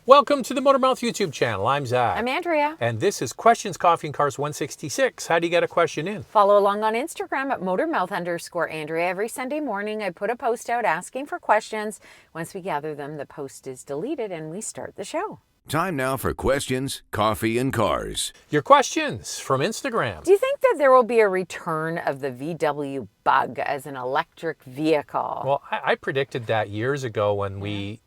Welcome to the Motormouth YouTube channel. I'm Zach. I'm Andrea. And this is Questions Coffee and Cars 166. How do you get a question in? Follow along on Instagram at Motormouth_Andrea. Every Sunday morning I put a post out asking for questions. Once we gather them, the post is deleted and we start the show. Time now for Questions, Coffee, and Cars. Your questions from Instagram. Do you think that there will be a return of the VW Bug as an electric vehicle? Well, I predicted that years ago when we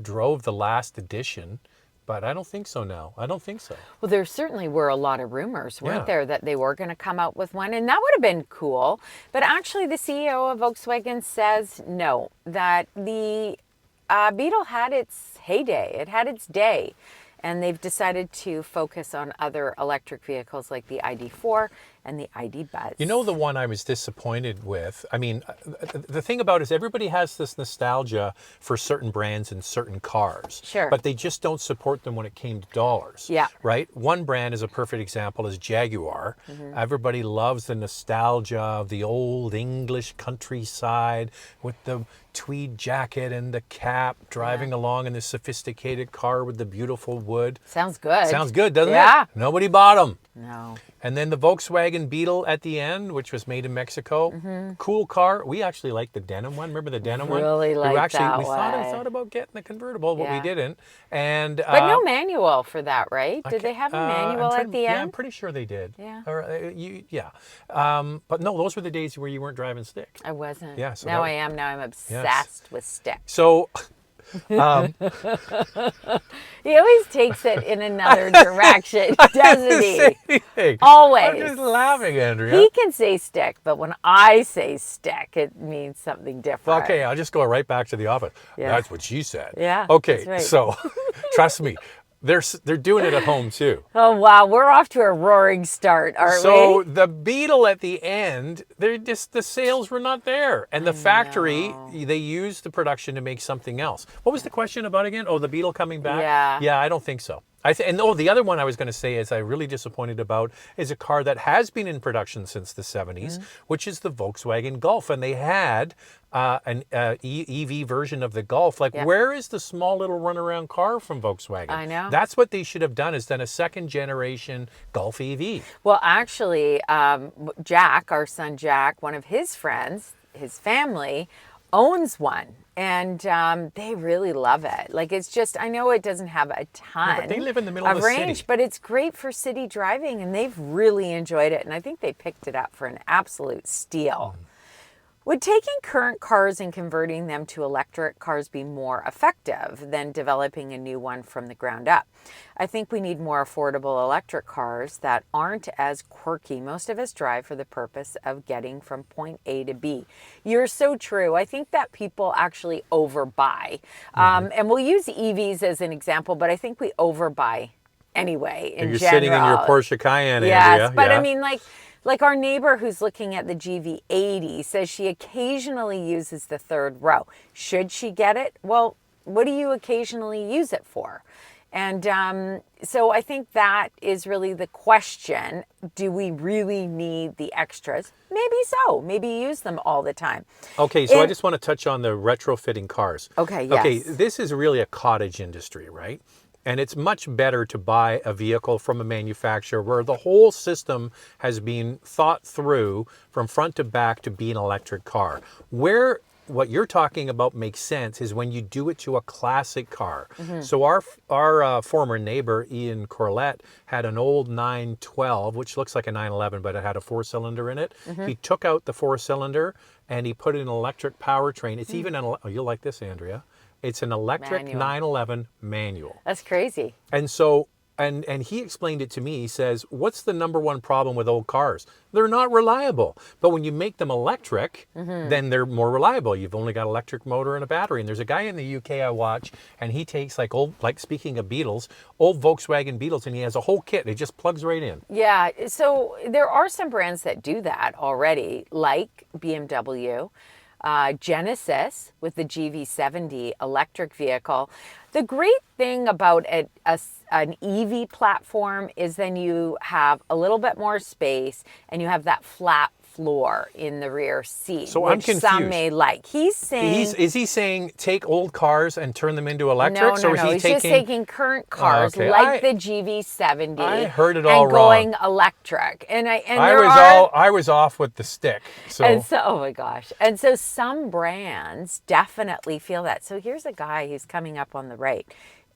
drove the last edition, but I don't think so now. I don't think so. Well, there certainly were a lot of rumors, weren't there, that they were going to come out with one, and that would have been cool. But actually, the CEO of Volkswagen says no, that the Beetle had its heyday. It had its day. And they've decided to focus on other electric vehicles like the ID.4 and the ID. Buzz. You know, the one I was disappointed with, I mean, the thing about it is everybody has this nostalgia for certain brands and certain cars. Sure. But they just don't support them when it came to dollars. Yeah. Right? One brand is a perfect example is Jaguar. Mm-hmm. Everybody loves the nostalgia of the old English countryside with the tweed jacket and the cap, driving along in this sophisticated car with the beautiful wood. Sounds good. Sounds good, doesn't it? Yeah. Nobody bought them. No. And then the Volkswagen Beetle at the end, which was made in Mexico. Mm-hmm. Cool car. We actually liked the denim one. Remember the denim one? Really liked that we one. thought about getting the convertible, but we didn't. And but no manual for that, right? Did they have a manual at the end? Yeah, I'm pretty sure they did. Yeah. But no, those were the days where you weren't driving stick. I wasn't. Yeah. So now I am. Now I'm obsessed with stick. So... he always takes it in another direction, doesn't he? Always. I'm just laughing, Andrea. He can say stick, but when I say stick, it means something different. Okay, I'll just go right back to the office. Yeah. That's what she said. Yeah. Okay, that's right. So trust me, they're doing it at home too. Oh wow, we're off to a roaring start, aren't we? So the Beetle at the end, the sales were not there, and the factory they used the production to make something else. What was the question about again? Oh, the Beetle coming back? Yeah, I don't think so. The other one I was going to say is I'm really disappointed about is a car that has been in production since the 70s, which is the Volkswagen Golf, and they had an EV version of the Golf. Where is the small little runaround car from Volkswagen? I know. That's what they should have done, is done a second generation Golf EV. Well, actually, Jack, our son Jack, one of his friends, his family, owns one. And they really love it. It's just, I know it doesn't have a ton but they live in the middle of the range, city. But it's great for city driving, and they've really enjoyed it. And I think they picked it up for an absolute steal. Would taking current cars and converting them to electric cars be more effective than developing a new one from the ground up? I think we need more affordable electric cars that aren't as quirky. Most of us drive for the purpose of getting from point A to B. You're so true. I think that people actually overbuy. And we'll use EVs as an example, but I think we overbuy anyway in You're general. sitting in your Porsche Cayenne, yes, Andrea. But I mean, like our neighbor who's looking at the GV80 says she occasionally uses the third row. Should she get it? Well, what do you occasionally use it for? And so I think that is really the question. Do we really need the extras? Maybe so. Maybe use them all the time. Okay, so I just want to touch on the retrofitting cars. Okay, yes. Okay, this is really a cottage industry, right? And it's much better to buy a vehicle from a manufacturer where the whole system has been thought through from front to back to be an electric car. Where what you're talking about makes sense is when you do it to a classic car. So our former neighbor, Ian Corlett, had an old 912, which looks like a 911, but it had a 4-cylinder in it. He took out the 4-cylinder and he put in an electric powertrain. It's even you'll like this, Andrea. It's an electric 911 manual. That's crazy. And so, and he explained it to me. He says, what's the number one problem with old cars? They're not reliable. But when you make them electric, then they're more reliable. You've only got electric motor and a battery. And there's a guy in the UK I watch, and he takes speaking of Beetles, old Volkswagen Beetles, and he has a whole kit. It just plugs right in. Yeah, so there are some brands that do that already, like BMW. Genesis with the GV70 electric vehicle. The great thing about an EV platform is then you have a little bit more space and you have that flat floor in the rear seat, So I'm which some confused. may like. He's saying... Is he saying take old cars and turn them into electrics? No, or is he he's taking... just taking current cars okay. like the GV70 I heard it all and going wrong. electric. And I was off with the stick. And so, oh my gosh. And so some brands definitely feel that. So here's a guy who's coming up on the right.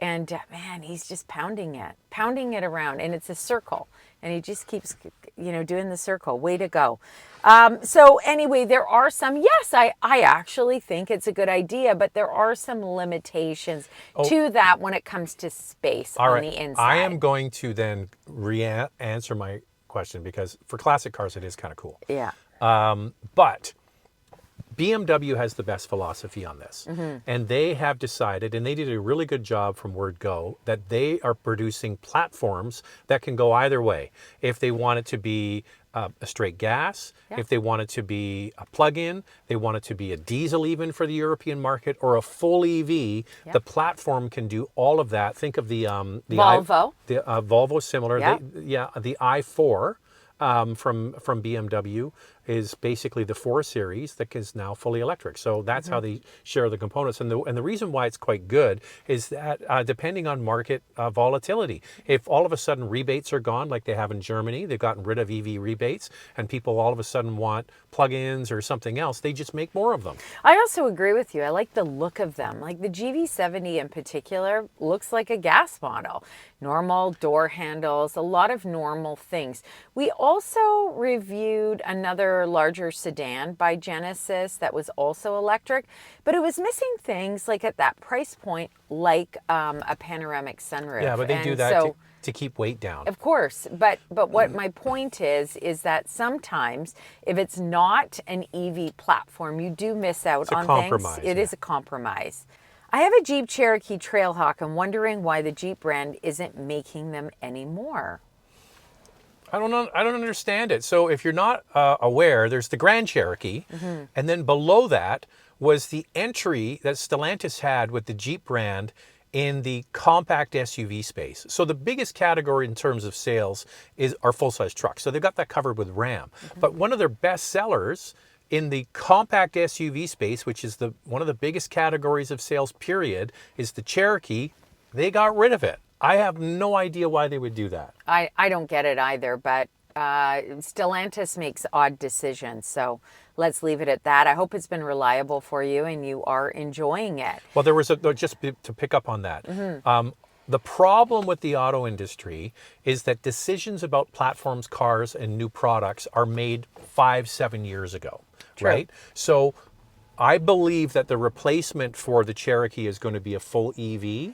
And man, he's just pounding it around. And it's a circle. And he just keeps, doing the circle. Way to go. So anyway, there are some, yes, I actually think it's a good idea, but there are some limitations to that when it comes to space on the inside. I am going to then answer my question, because for classic cars, it is kind of cool. Yeah. But BMW has the best philosophy on this. And they have decided, and they did a really good job from word go, that they are producing platforms that can go either way. If they want it to be a straight gas, if they want it to be a plug-in, they want it to be a diesel even for the European market, or a full EV, the platform can do all of that. Think of the Volvo. Volvo similar. Yeah. The i4 from BMW is basically the 4 Series that is now fully electric. So that's how they share the components. And the reason why it's quite good is that depending on market volatility, if all of a sudden rebates are gone, like they have in Germany, they've gotten rid of EV rebates, and people all of a sudden want plug-ins or something else, they just make more of them. I also agree with you. I like the look of them. Like the GV70 in particular looks like a gas model. Normal door handles, a lot of normal things. We also reviewed another larger sedan by Genesis that was also electric, but it was missing things like at that price point, like a panoramic sunroof. Yeah, but they do that to keep weight down. Of course, but what my point is that sometimes if it's not an EV platform, you do miss out on things. It is a compromise. I have a Jeep Cherokee Trailhawk. I'm wondering why the Jeep brand isn't making them anymore. I don't know. I don't understand it. So if you're not aware, there's the Grand Cherokee, and then below that was the entry that Stellantis had with the Jeep brand in the compact SUV space. So the biggest category in terms of sales are full-size trucks. So they've got that covered with Ram. But one of their best sellers in the compact SUV space, which is one of the biggest categories of sales period, is the Cherokee. They got rid of it. I have no idea why they would do that. I don't get it either, but Stellantis makes odd decisions. So let's leave it at that. I hope it's been reliable for you and you are enjoying it. Well, just to pick up on that. The problem with the auto industry is that decisions about platforms, cars, and new products are made 5-7 years ago, right? So I believe that the replacement for the Cherokee is going to be a full EV.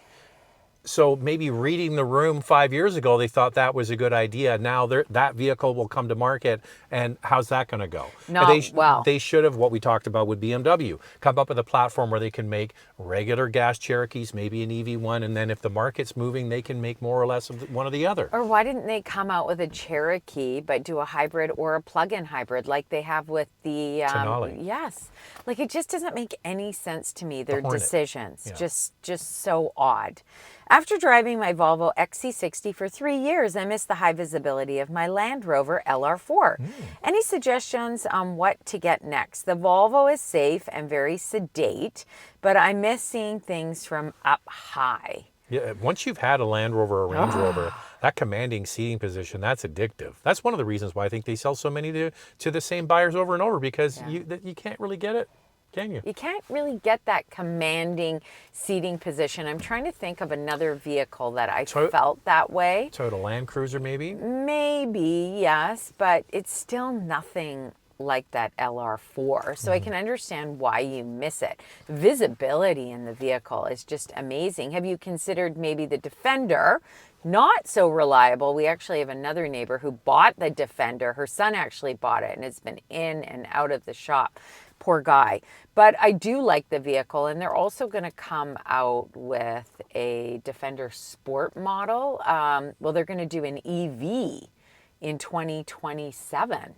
So maybe reading the room 5 years ago, they thought that was a good idea. Now that vehicle will come to market, and how's that going to go? They should have, what we talked about with BMW, come up with a platform where they can make regular gas Cherokees, maybe an EV one, and then if the market's moving, they can make more or less of one or the other. Or why didn't they come out with a Cherokee but do a hybrid or a plug-in hybrid like they have with the Denali? Yes, like it just doesn't make any sense to me. Their decisions just so odd. After driving my Volvo XC60 for 3 years, I missed the high visibility of my Land Rover LR4. Any suggestions on what to get next? The Volvo is safe and very sedate, but I miss seeing things from up high. Yeah, once you've had a Land Rover or Range Rover, that commanding seating position, that's addictive. That's one of the reasons why I think they sell so many to the same buyers over and over, because you can't really get it. Can you? You can't really get that commanding seating position. I'm trying to think of another vehicle that I felt that way. Toyota Land Cruiser, maybe? Maybe, yes, but it's still nothing like that LR4. So I can understand why you miss it. Visibility in the vehicle is just amazing. Have you considered maybe the Defender? Not so reliable. We actually have another neighbor who bought the Defender. Her son actually bought it, and it's been in and out of the shop. Poor guy. But I do like the vehicle, and they're also going to come out with a Defender Sport model. Well, they're going to do an EV in 2027.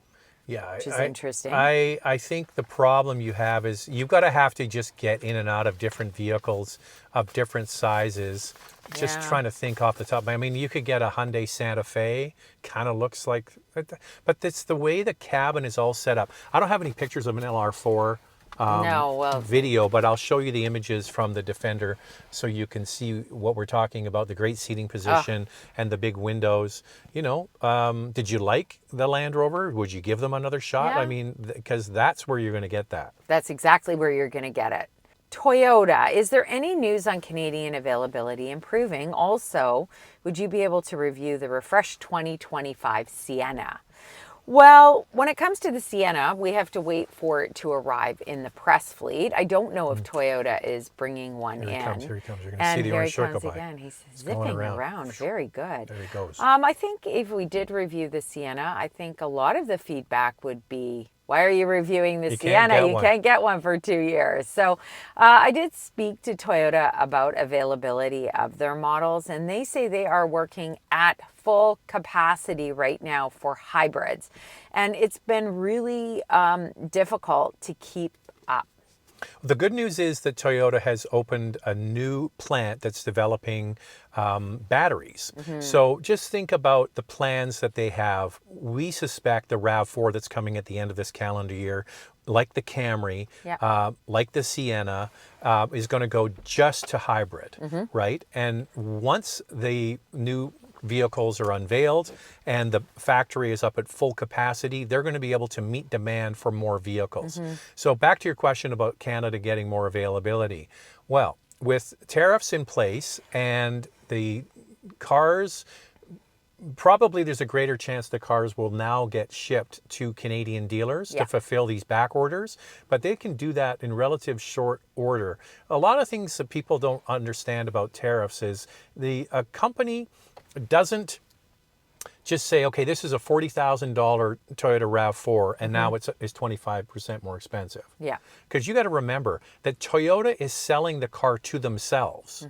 Yeah, which is interesting. I think the problem you have is you've got to have to just get in and out of different vehicles of different sizes. Just Yeah. trying to think off the top. I mean, you could get a Hyundai Santa Fe, kind of looks like, but it's the way the cabin is all set up. I don't have any pictures of an LR4 No, well, video, but I'll show you the images from the Defender so you can see what we're talking about, the great seating position and the big windows. You know, did you like the Land Rover? Would you give them another shot? Yeah. I mean, because that's where you're going to get that. that's exactly where you're going to get it. Toyota, is there any news on Canadian availability improving? Also, would you be able to review the refreshed 2025 Sienna? Well, when it comes to the Sienna, we have to wait for it to arrive in the press fleet. I don't know if Toyota is bringing one in. Here he comes. You're going to And see the here orange he shirt go comes by. again. He's going zipping around. around. Very good. There he goes. I think if we did review the Sienna, I think a lot of the feedback would be, why are you reviewing the You can't Sienna? get You one. can't get one for 2 years. So I did speak to Toyota about availability of their models, and they say they are working at full capacity right now for hybrids. And it's been really difficult to keep up. The good news is that Toyota has opened a new plant that's developing batteries. So just think about the plans that they have. We suspect the RAV4 that's coming at the end of this calendar year, like the Camry, Yeah. like the Sienna, is going to go just to hybrid, right? And once the new vehicles are unveiled and the factory is up at full capacity, they're going to be able to meet demand for more vehicles. So back to your question about Canada getting more availability. Well, with tariffs in place and the cars, probably there's a greater chance the cars will now get shipped to Canadian dealers Yeah. to fulfill these back orders, but they can do that in relative short order. A lot of things that people don't understand about tariffs is a company doesn't just say, okay, this is a $40,000 Toyota RAV4 and now it's 25% more expensive. Yeah. Because you got to remember that Toyota is selling the car to themselves.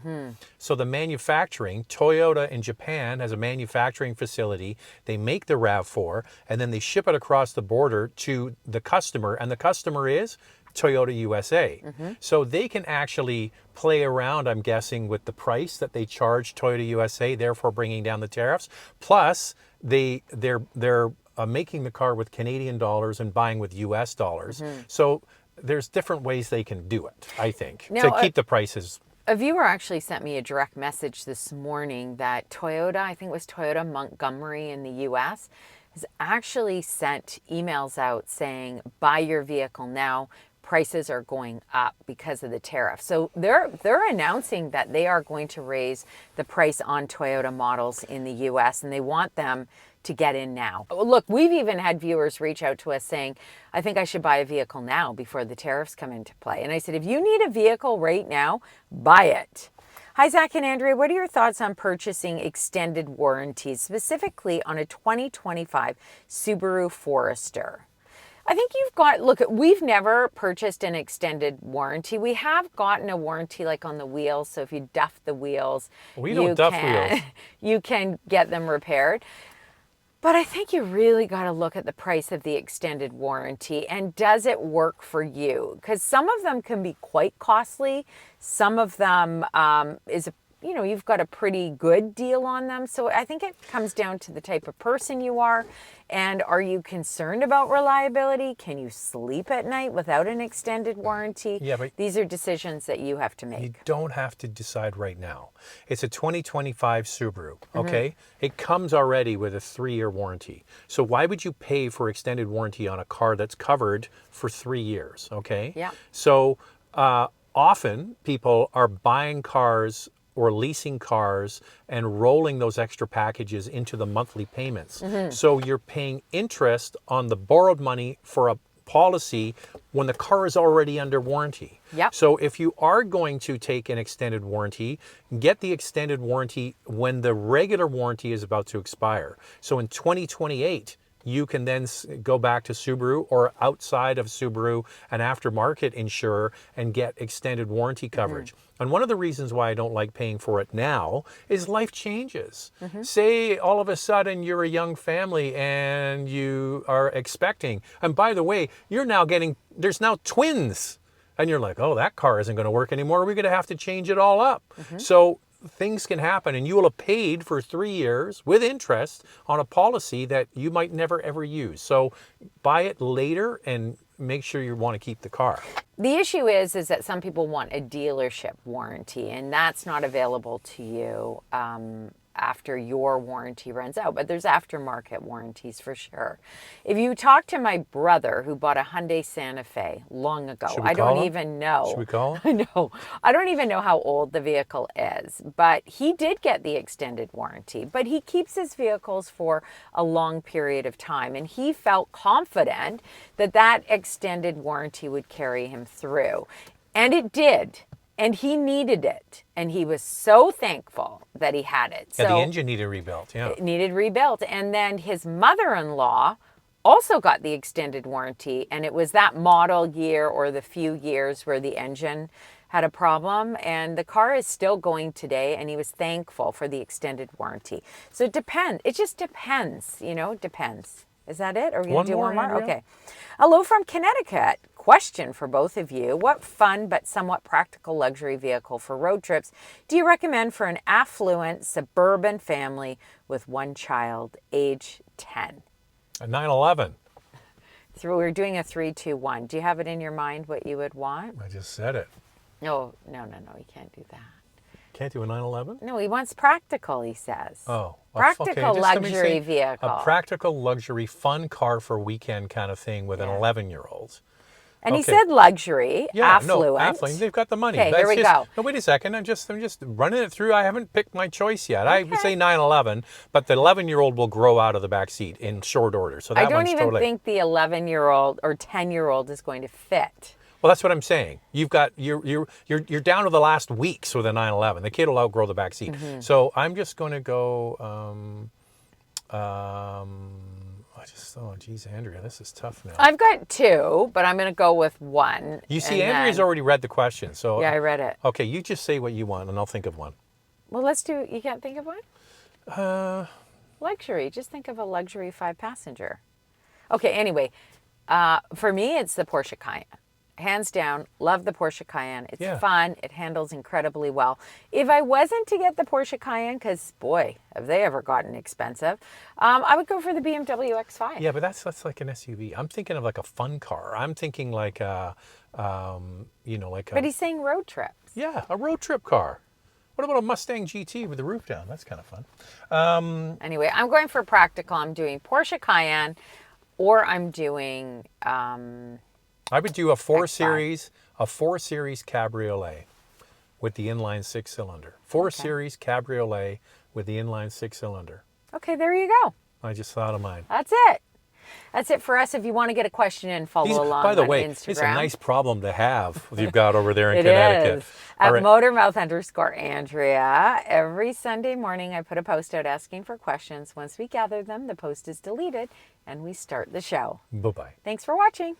So the manufacturing, Toyota in Japan has a manufacturing facility. They make the RAV4 and then they ship it across the border to the customer, and the customer is Toyota USA. So they can actually play around, I'm guessing, with the price that they charge Toyota USA, therefore bringing down the tariffs. Plus, they're making the car with Canadian dollars and buying with US dollars. So there's different ways they can do it, I think, Now, to keep the prices. A viewer actually sent me a direct message this morning that Toyota, I think it was Toyota Montgomery in the US, has actually sent emails out saying, buy your vehicle now. Prices are going up because of the tariff. So they're announcing that they are going to raise the price on Toyota models in the US, and they want them to get in now. Look, we've even had viewers reach out to us saying, I think I should buy a vehicle now before the tariffs come into play. And I said, if you need a vehicle right now, buy it. Hi, Zach and Andrea. What are your thoughts on purchasing extended warranties, specifically on a 2025 Subaru Forester? I think you've got, look, we've never purchased an extended warranty. We have gotten a warranty like on the wheels. So if you duff the wheels, We don't duff wheels. You can get them repaired. But I think you really got to look at the price of the extended warranty and does it work for you? Because some of them can be quite costly. Some of them you've got a pretty good deal on them. So I think it comes down to the type of person you are. And are you concerned about reliability? Can you sleep at night without an extended warranty? Yeah, but these are decisions that you have to you make. don't have to decide right now. It's a 2025 Subaru, okay? It comes already with a 3-year warranty. So why would you pay for extended warranty on a car that's covered for 3 years, okay? Yeah. So often people are buying cars or leasing cars and rolling those extra packages into the monthly payments. So you're paying interest on the borrowed money for a policy when the car is already under warranty. Yep. So if you are going to take an extended warranty, get the extended warranty when the regular warranty is about to expire. So in 2028, you can then go back to Subaru or outside of Subaru, an aftermarket insurer, and get extended warranty coverage. And one of the reasons why I don't like paying for it now is life changes. Say all of a sudden you're a young family and you are expecting, and by the way, there's now twins. And you're like, oh, that car isn't going to work anymore. We're going to have to change it all up. So things can happen, and you will have paid for 3 years with interest on a policy that you might never ever use. So buy it later and make sure you want to keep the car. The issue is that some people want a dealership warranty, and that's not available to you after your warranty runs out. But there's aftermarket warranties for sure. If you talk to my brother who bought a Hyundai Santa Fe long ago, I don't even know. Should we call him? I know. I don't even know how old the vehicle is, but he did get the extended warranty. But he keeps his vehicles for a long period of time, and he felt confident that that extended warranty would carry him through. And it did. And he needed it. And he was so thankful that he had it. Yeah, so the engine needed rebuilt, yeah. It needed rebuilt. And then his mother-in-law also got the extended warranty. And it was that model year or the few years where the engine had a problem. And the car is still going today. And he was thankful for the extended warranty. So it depends. It just depends, depends. Is that it? Or are we going to do one more? Andrea? Okay. Hello from Connecticut. Question for both of you. What fun but somewhat practical luxury vehicle for road trips do you recommend for an affluent suburban family with one child, age 10? A 911. We're doing a 3, 2, 1. Do you have it in your mind what you would want? I just said it. No, you can't do that. Can't do a 911? No, he wants practical, he says. Oh. Practical just let me luxury say, vehicle. A practical luxury fun car for weekend kind of thing with an 11-year-old. And he said luxury, affluent. No, affluent. They've got the money. Okay, here we go. No, wait a second. I'm just running it through. I haven't picked my choice yet. I would say 911, but the 11-year-old will grow out of the back seat in short order. So that I don't one's even totally... think the 11-year-old or 10-year-old is going to fit. Well, that's what I'm saying. You're down to the last weeks with a 911. The kid will outgrow the back seat. So I'm just going to go. Oh, geez, Andrea, this is tough now. I've got 2, but I'm going to go with 1. You see, Andrea's already read the question, so yeah, I read it. Okay, you just say what you want, and I'll think of one. Well, let's do. You can't think of one. Luxury. Just think of a luxury 5-passenger. Okay. Anyway, for me, it's the Porsche Cayenne. Hands down, love the Porsche Cayenne. It's fun. It handles incredibly well. If I wasn't to get the Porsche Cayenne, because boy, have they ever gotten expensive, I would go for the BMW X5. Yeah, but that's like an SUV. I'm thinking of like a fun car. I'm thinking like like a... But he's saying road trips. Yeah, a road trip car. What about a Mustang GT with the roof down? That's kind of fun. Anyway, I'm going for practical. I'm doing Porsche Cayenne, or I'm doing... I would do a 4 Series Cabriolet with the inline 6-cylinder. 4 Series Cabriolet with the inline 6-cylinder. Okay, there you go. I just thought of mine. That's it. That's it for us. If you want to get a question in, follow along by the on way, Instagram. it's a nice problem to have you've got over there in It Connecticut. is. At Motormouth_Andrea. Every Sunday morning, I put a post out asking for questions. Once we gather them, the post is deleted and we start the show. Bye-bye. Thanks for watching.